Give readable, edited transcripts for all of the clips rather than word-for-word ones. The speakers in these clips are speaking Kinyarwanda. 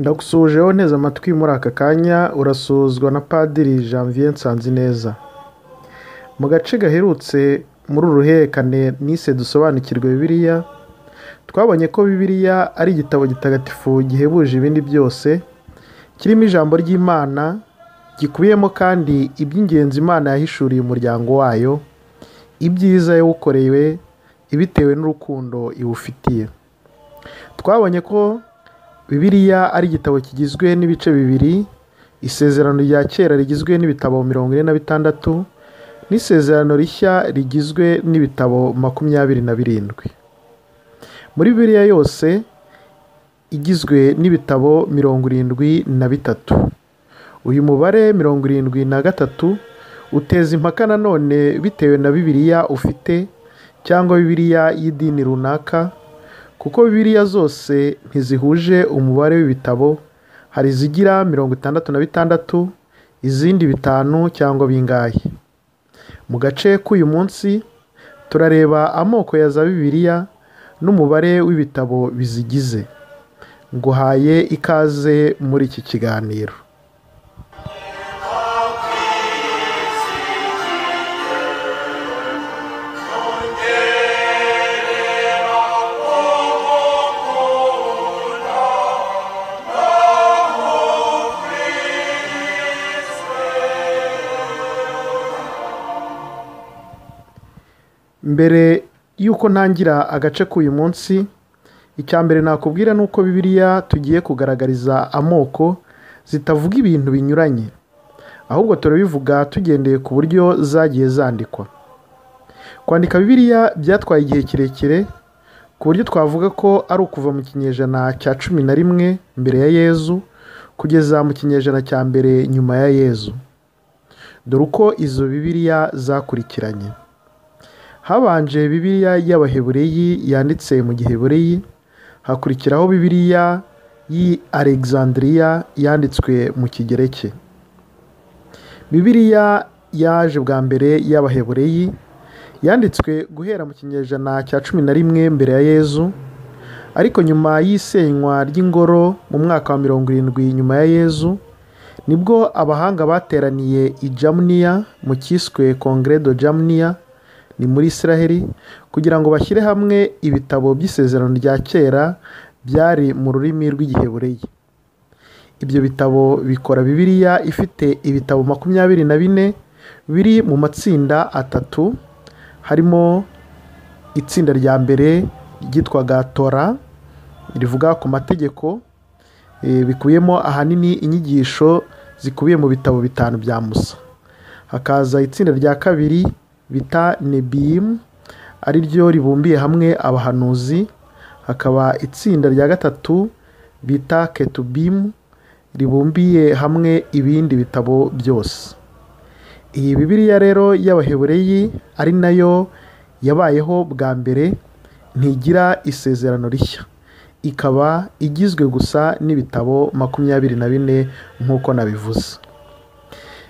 Ndagusuhujeho neza amatwi muri aka kanya urasuzwa na Padiri Janvier Nsanzineza. Mu gace gaherutse muri uru ruhererekane nise Dusobanukirwe Bibiliya, twabonye ko Bibiliya ari igitabo gitagatifu gihebuje ibindi byose, kirimo ijambo ry'Imana, gikubiyemo kandi iby'ingenzi Imana yahishuriye umuryango wayo, ibyiza yawukorewe, ibitewe n'urukundo iwufitiye. Twabonye ko Bibiliya ari igitabo kigizwe n'ibice bibiri, isezerano rya kera rigizwe n'ibitabo 46 n'isezerano rishya rigizwe n'ibitabo 27. Muri Bibiliya yose igizwe n'ibitabo 73. Uyu mubare 73 uteza impaka nanone bitewe na Bibiliya ufite cyangwa Bibiliya y'idini runaka, kuko Bibiliya zose ntizihuje umubare w'ibitabo, hari izigira 66, izindi 5 cyangwa bingahe. Mu gace k'uyu munsi turareba amoko ya za Bibiliya n'umubare w'ibitabo bizigize. Nguhaye ikaze muri iki kiganiro. Mbere yuko ntangira agace k'uyu munsi, icyambere nakubwira nuko Bibiliya tugiye kugaragariza amoko zitavuga ibintu binyuranye, ahubwo turabivuga tugendeye ku buryo zagiye zandikwa. Kwandika Bibiliya byatwaye igihe kirekire, ku buryo twavuga ko ari ukuva mu kinyejana cya 11 mbere ya Yezu kugeza mu kinyejana cya mbere nyuma ya Yezu. Dore uko izo Bibiliya zakurikiranye. Habanje Bibiliya y'Abahebureyi yanditse mu Gihebureyi, hakurikiraho Bibiliya y'i Alexandria yanditswe mu Kigereki. Bibiliya yaje bwa mbere y'Abahebureyi yanditswe guhera mu kinyejana cya 11 mbere ya Yezu, ariko nyuma y'isenywa ry'ingoro mu mwaka wa 70 nyuma ya Yezu, nibwo abahanga bateraniye i Jamnia mu kiswe Congrès de Jamnia, ni muri Israheli, kugira ngo bashyire hamwe ibitabo by'isezerano rya kera byari mu rurimi rw'Igihebureyi. Ibyo bitabo bikora Bibiliya ifite ibitabo 24 biri mu matsinda atatu, harimo itsinda rya mbere ryitwaga Tora, rivuga ku mategeko, bikubiyemo ahanini inyigisho zikubiye mu bitabo 5 bya Musa. Hakaza itsinda rya kabiri bita Nebiyim, ari ryo ribumbiye hamwe abahanuzi. Hakaba itsinda rya gatatu bita Ketubim, ribumbiye hamwe ibindi bitabo byose. Iyi Bibiliya rero y'Abahebureyi ari nayo yabayeho bwa mbere, ntigira isezerano rishya, ikaba igizwe gusa n'ibitabo 24 nk'uko nabivuze.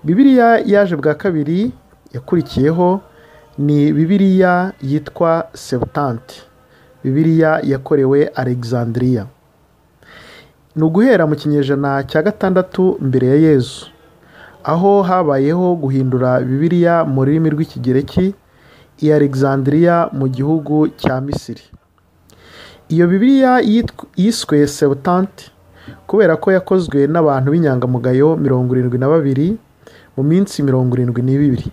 Bibiliya yaje bwa kabiri yakurikiyeho ni Bibiliya yitwa Septante, Bibiliya yakorewe Alexandria. Ni uguhera mu kinyejana cya 6 mbere ya Yezu, aho habayeho guhindura Bibiliya mu rurimi rw'Ikigereki i Alexandria mu gihugu cya Misiri. Iyo Bibiliya yiswe Septante kubera ko yakozwe n'abantu b'inyangamugayo 72 mu minsi 72.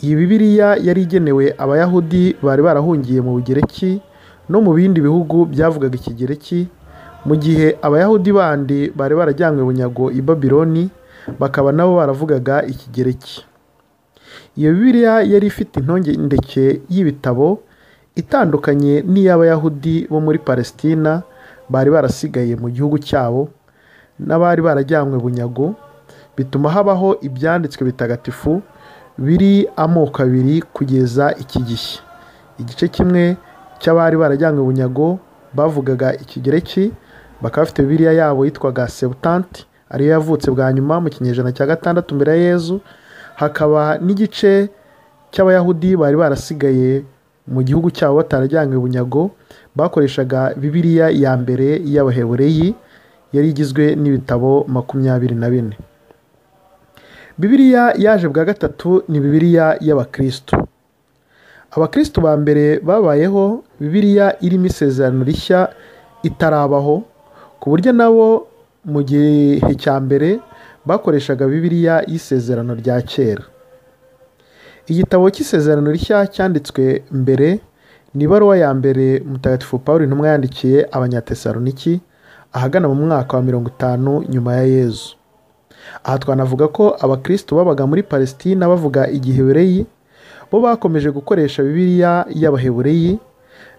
Iyi Bibiliya yari igenewe Abayahudi bari barahungiye mu Bugereki no mu bindi bihugu byavugaga Ikigereki, mu gihe Abayahudi bandi bari barajyanywe bunyago i Babiloni, bakaba nabo baravugaga Ikigereki. Iyo Bibiliya yari ifite intondeke y'ibitabo itandukanye n'iy'Abayahudi bo muri Palestina bari barasigaye mu gihugu cyabo n'abari barajyanywe bunyago, bituma habaho ibyanditswe bitagatifu biri amoko abiri kugeza iki gihe. Igice kimwe cy'abari barajyanywe bunyago bavugaga Ikigereki, bakaba bafite Bibiliya yabo yitwaga Septante, ariyo yavutse bwa nyuma mu kinyejana cya 6 mbere ya Yezu. Hakaba n'igice cy'Abayahudi bari barasigaye mu gihugu cyabo batarajyanywe bunyago, bakoreshaga Bibiliya ya mbere y'Abahebureyi yari igizwe n'ibitabo 24. Bibiliya yaje bwa gatatu ni Bibiliya y'Abakristo. Abakristo ba mbere babayeho, Bibiliya irimo isezerano rishya itarabaho, ku buryo nabo mu gihe cya mbere bakoreshaga Bibiliya y'isezerano rya kera. Igitabo cy'isezerano rishya cyanditswe mbere ni ibaruwa ya mbere Mutagatifu Pawulo intumwa yandikiye Abanyatesaloniki ahagana mu mwaka wa 50 nyuma ya Yezu. Aha twanavuga ko Abakristo babaga muri Palestina bavuga Igihebureyi bo bakomeje gukoresha Bibiliya y'Abahebureyi,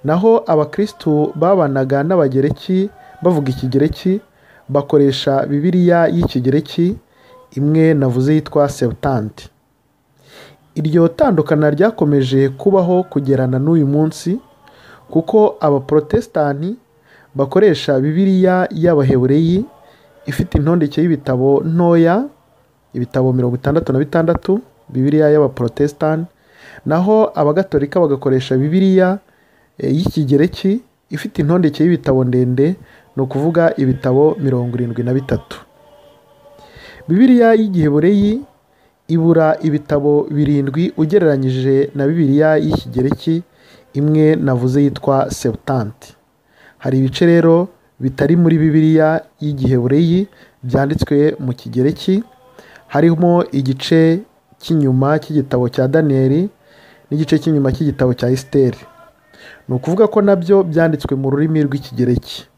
naho Abakristo babanaga n'Abagereki bavuga Ikigereki bakoresha Bibiliya y'Ikigereki imwe navuze yitwa Septante. Iryo tandukana ryakomeje kubaho kugerana n'uyu munsi, kuko Abaprotestani bakoresha Bibiliya y'Abahebureyi ifite intondeke y'ibitabo ntoya, ibitabo 66, Bibiliya y'Abaprotestani, naho Abagatolika bagakoresha Bibiliya y'Ikigereki ifite intondeke y'ibitabo ndende, ni ukuvuga ibitabo 73. Bibiliya y'Igihebureyi ibura ibitabo 7 ugereranyije na Bibiliya y'Ikigereki imwe navuze yitwa Septante. Hari ibice rero bitari muri Bibiliya y'Igihebureyi byanditswe mu Kigereki, harimo igice cy'inyuma cy'igitabo cya Daniyeli n'igice cy'inyuma cy'igitabo cya Esiteri. Ni ukuvuga ko nabyo byanditswe mu rurimi rw'Ikigereki.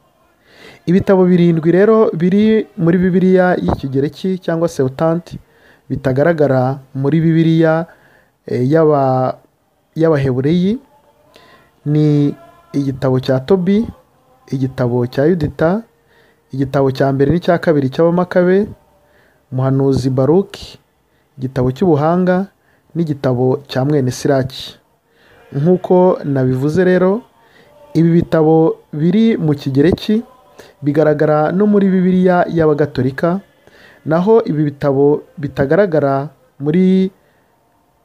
Ibitabo 7 rero biri muri Bibiliya y'Ikigereki cyangwa Septante bitagaragara muri Bibiliya y'Abahebureyi ni igitabo cya Tobi, igitabo cya Yudita, igitabo cya mbere n'icya kabiri cy'Abamakabe, umuhanuzi Baruki, igitabo cy'ubuhanga n'igitabo cya mwene Siraki. Nk'uko nabivuze rero, ibi bitabo biri mu Kigereki bigaragara no muri Bibiliya y'Abagatolika, naho ibi bitabo bitagaragara muri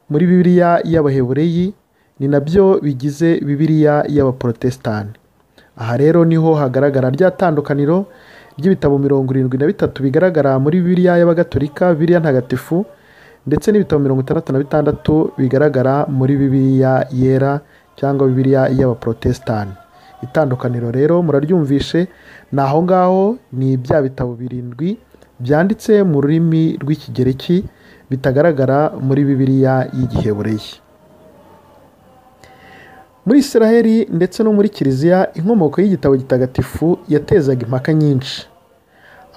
Bibiliya y'Abahebureyi ni nabyo bigize Bibiliya y'Abaprotestani. Aha rero niho hagaragara rya tandukaniro ry'ibitabo 73 bigaragara muri Bibiliya y'Abagatolika, Bibiliya ntagatifu, ndetse n'ibitabo 66 bigaragara muri Bibiliya yera cyangwa Bibiliya y'Abaprotestani. Itandukaniro rero muraryumvishe, naho ngaho ni bya bitabo 7 byanditse mu rurimi rw'Ikigereki bitagaragara muri Bibiliya y'Igihebureyi. Muri Isiraheli ndetse no muri Kiliziya, inkomoko y'igitabo gitagatifu yatezaga impaka nyinshi.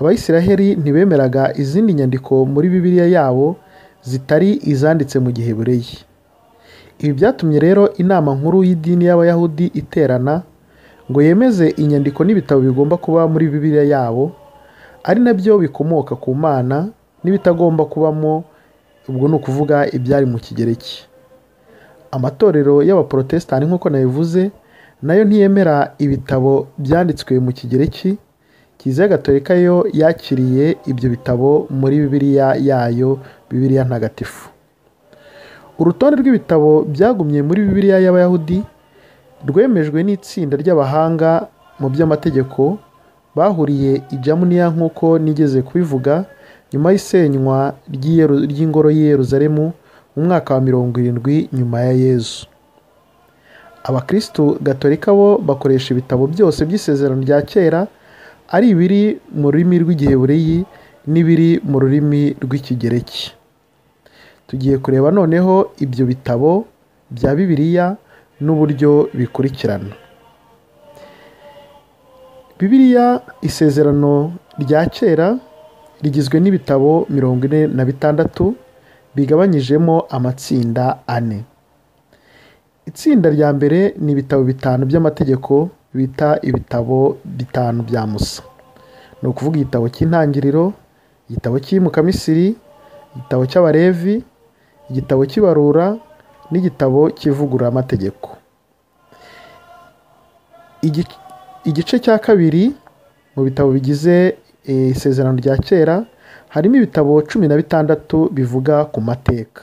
Abayisiraheli ntibemeraga izindi nyandiko muri Bibiliya yabo zitari izanditse mu Gihebureyi. Ibi byatumye rero inama nkuru y'idini y'Abayahudi iterana ngo yemeze inyandiko n'ibitabo bigomba kuba muri Bibiliya yabo, ari nabyo bikomoka ku Mana, n'ibitagomba kubamo, ubwo ni ukuvuga ibyari mu Kigereki. Amatorero y'Abaprotestani nk'uko nabivuze nayo ntiyemera ibitabo byanditswe mu Kigereki. Kiliziya Gatolika yo yakiriye ibyo bitabo muri Bibiliya yayo, Bibiliya ntagatifu. Urutonde rw'ibitabo byagumye muri Bibiliya y'Abayahudi rwemejwe n'itsinda ry'abahanga mu by'amategeko bahuriye i Jamuniya nk'uko nigeze kubivuga, nyuma y'isenywa ry'ingoro y'i Yerusalemu mu mwaka wa 70 nyuma ya Yezu. Abakristo Gatolika bo bakoresha ibitabo byose by'isezerano rya kera, ari ibiri mu rurimi rw'Igihebureyi n'ibiri mu rurimi rw'Ikigereki. Tugiye kureba noneho ibyo bitabo bya Bibiliya n'uburyo bikurikirana. Bibiliya isezerano rya kera rigizwe n'ibitabo 46 bigabanyijemo amatsinda 4. Itsinda rya mbere ni ibitabo 5 by'amategeko bita ibitabo 5 bya Musa. Ni ukuvuga igitabo cy'intangiriro, igitabo cy'Imukamisiri, igitabo cy'Abalevi, igitabo cy'ibarura n'igitabo cy'ivugurura amategeko. Igice cya kabiri mu bitabo bigize isezerano rya kera harimo ibitabo 16 bivuga ku mateka.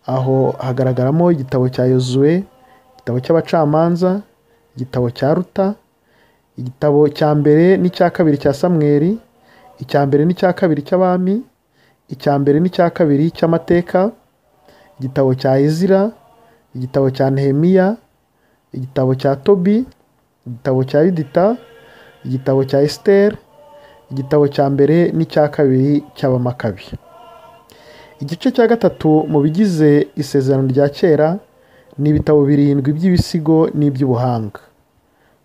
Aho hagaragaramo igitabo cya Yozuwe, igitabo cy'abacamanza, igitabo cya Ruta, igitabo cya mbere n'icya kabiri cya Samweli, icya mbere n'icya kabiri cy'abami, icya mbere n'icya kabiri cy'amateka, igitabo cya Ezira, igitabo cya Nehemiya, igitabo cya Tobi, igitabo cya Yudita, igitabo cya Esiteri, igitabo cya mbere n'icya kabiri cy'abamakabi. Igice cya gatatu mu bigize isezerano rya kera ni ibitabo 7 by'ibisigo n'iby'ubuhanga.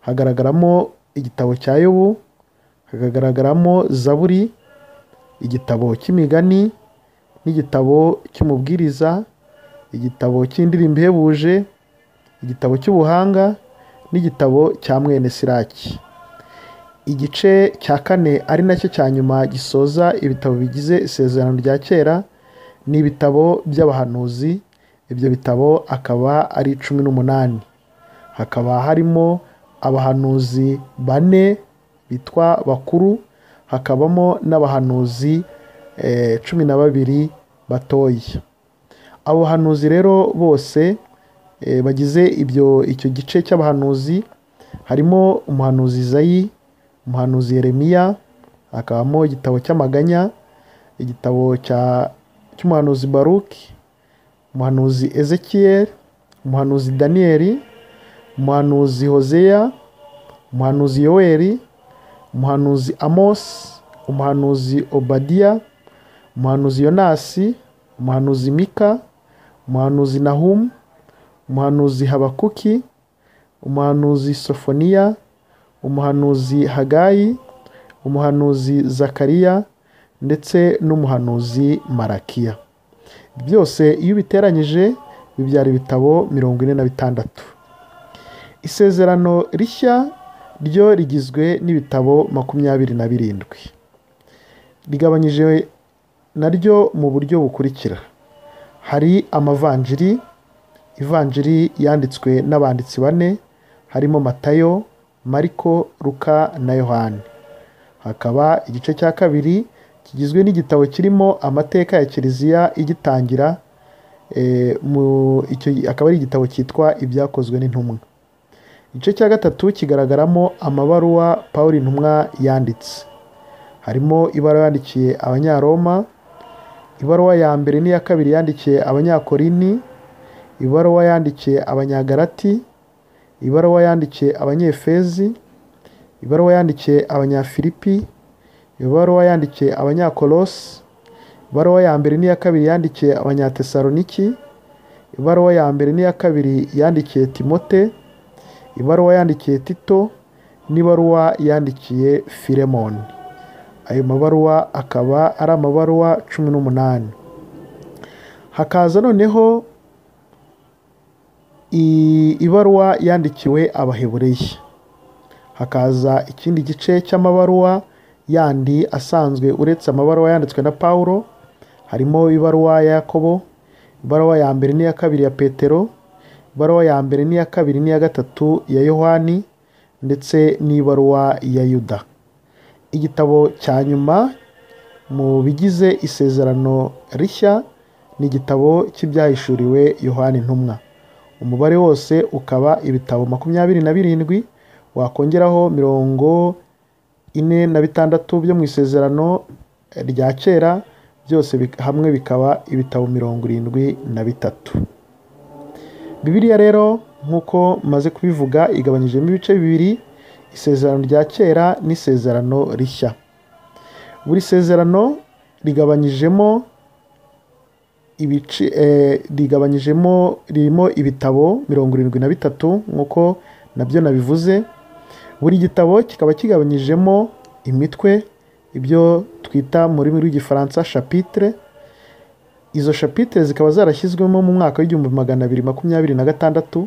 Hagaragaramo igitabo cya Yobu, hagaragaramo Zaburi, igitabo cy'imigani n'igitabo cy'umubwiriza, igitabo cy'indirimbo ihebuje, igitabo cy'ubuhanga n'igitabo cya mwene Siraki. Igice cya kane ari nacyo cya nyuma gisoza ibitabo bigize isezerano rya kera ni ibitabo by'abahanuzi. Ibyo bitabo akaba ari 18. Hakaba harimo abahanuzi 4 bitwa bakuru, hakabamo n'abahanuzi 12 batoya. Abo bahanuzi rero bose bagize icyo gice cy'abahanuzi harimo umuhanuzi Izayi, umuhanuzi Yeremiya, hakabamo igitabo cy'amaganya, igitabo cy'umuhanuzi Baruki, umuhanuzi Ezekiyeli, umuhanuzi Daniyeli, umuhanuzi Hozeya, umuhanuzi Yoweli, umuhanuzi Amosi, umuhanuzi Obadiya, umuhanuzi Yonasi, umuhanuzi Mika, umuhanuzi Nahumu, umuhanuzi Habakuki, umuhanuzi Sofoniya, umuhanuzi Hagayi, umuhanuzi Zakariya ndetse n'umuhanuzi Marakiya. Byose iyo biteranyije bibyara ibitabo 46. Isezerano rishya ryo rigizwe n'ibitabo 27. Rigabanyije naryo mu buryo bukurikira: hari amavanjiri. Ivanjiri yanditswe n'abanditsi 4 harimo Matayo, Mariko, Luka na Yohani. Hakaba igice cya kabiri kigizwe n'igitabo kirimo amateka ya Kiliziya igitangira, akaba ari igitabo cyitwa ibyakozwe n'intumwa. Igice cya gatatu kigaragaramo amabaruwa Pawulo intumwa yanditse. Harimo ibaruwa yandikiye Abanyaroma, ibaruwa ya mbere n'iya kabiri yandikiye Abanyakorini, ibaruwa yandikiye Abanyagalati, ibaruwa yandikiye Abanyefezi, ibaruwa yandikiye Abanyafilipi, ibaruwa yandikiye Abanyakolosi, ibaruwa ya mbere n'iya kabiri yandikiye Abanyatesaloniki, ibaruwa ya mbere n'iya kabiri yandikiye Timote, ibaruwa yandikiye Tito n'ibaruwa yandikiye Filemoni. Ayo mabaruwa akaba ari amabaruwa 18. Hakaza noneho ibaruwa yandikiwe Abahebureyi. Hakaza ikindi gice cy'amabaruwa yandi asanzwe uretse amabaruwa yanditswe na Pawulo. Harimo ibaruwa ya Yakobo, ibaruwa ya mbere n'iya kabiri ya Petero, ibaruwa ya mbere n'iya kabiri n'iya gatatu ya Yohani ndetse n'ibaruwa ya Yuda. Igitabo cya nyuma mu bigize isezerano rishya ni igitabo cy'ibyahishuriwe Yohani intumwa. Umubare wose ukaba ibitabo 27, wakongeraho 46 byo mu isezerano rya kera, byose hamwe bikaba ibitabo 73. Bibiliya rero nk'uko maze kubivuga igabanyijemo ibice 2: isezerano rya kera n'isezerano rishya. Buri sezerano rigabanyijemo ibice, ririmo ibitabo 73 nk'uko nabyo nabivuze. Buri gitabo kikaba kigabanyijemo imitwe, ibyo twita mu rurimi rw'igifaransa chapitre. Izo chapitre zikaba zarashyizwemo mu mwaka w'1226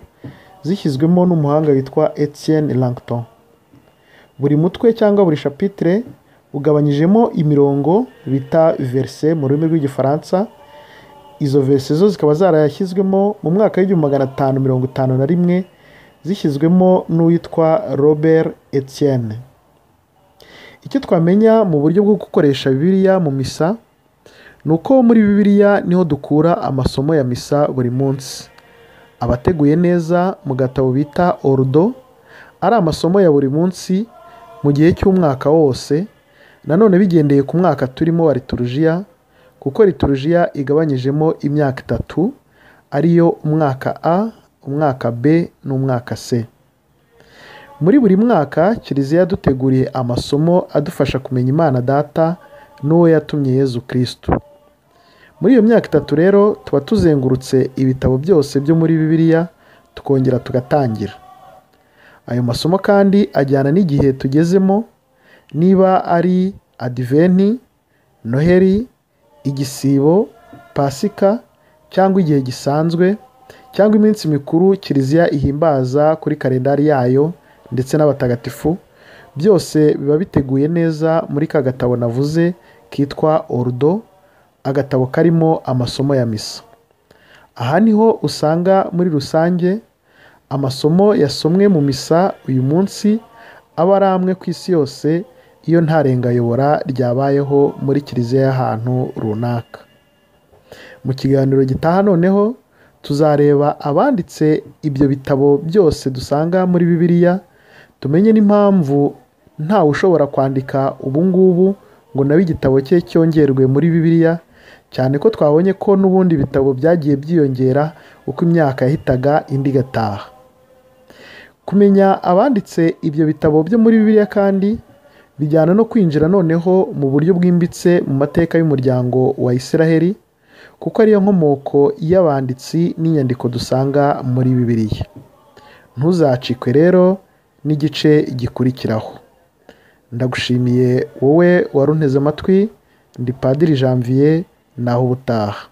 zishyizwemo n'umuhanga witwa Etienne Langton. Buri mutwe cyangwa buri chapitre ugabanyijemo imirongo bita verse mu rurimi rw'igifaransa. Izo verse zo zikaba zarashyizwemo mu mwaka w'1551 zishyizwemo n'uwitwa Robert Etienne. Icyo twamenya mu buryo bwo gukoresha Bibiliya mu misa nuko muri Bibiliya niho dukura amasomo ya misa buri munsi. Abateguye neza mu gatabo bita Ordo ari amasomo ya buri munsi mu gihe cy'umwaka wose, nanone bigendeye ku mwaka turimo wa liturujiya, kuko liturujiya igabanyijemo imyaka 3 ariyo umwaka A, umwaka B n'umwaka C. Muri buri mwaka Kiliziya yaduteguriye amasomo adufasha kumenya Imana Data n'uwo yatumye Yezu Kristo. Muri iyo myaka 3 rero tuba tuzengurutse ibitabo byose byo muri Bibiliya tukongera tugatangira. Ayo masomo kandi ajyana n'igihe tugezemo, niba ari Adiventi, Noheli, igisibo, Pasika cyangwa igihe gisanzwe cyangwa iminsi mikuru Kiliziya ihimbaza kuri kalendari yayo ndetse n'abatagatifu, byose biba biteguye neza muri ka gatabo navuze kitwa Ordo, agatabo karimo amasomo ya misa. Aha niho usanga muri rusange amasomo yasomwe mu misa uyu munsi aba ari amwe ku isi yose iyo nta rengayobora ryabayeho muri Kiliziya y'ahantu runaka. Mu kiganiro gitaha noneho tuzareba abanditse ibyo bitabo byose dusanga muri Bibiliya, tumenye n'impamvu ntawe ushobora kwandika ubu ngubu ngo nawe igitabo cye cyongerwe muri Bibiliya, cyane ko twabonye ko n'ubundi ibitabo byagiye byiyongera uko imyaka yahitaga indi igataha. Kumenya abanditse ibyo bitabo byo muri Bibiliya kandi bijyana no kwinjira noneho mu buryo bwimbitse mu mateka y'umuryango wa Isiraheli, kuko ariyo nkomoko y'abanditsi n'inyandiko dusanga muri Bibiliya. Ntuzacikwe rero n'igice gikurikiraho. Ndagushimiye wowe warunteze amatwi. Ndi Padiri Janvier, naho ubutaha.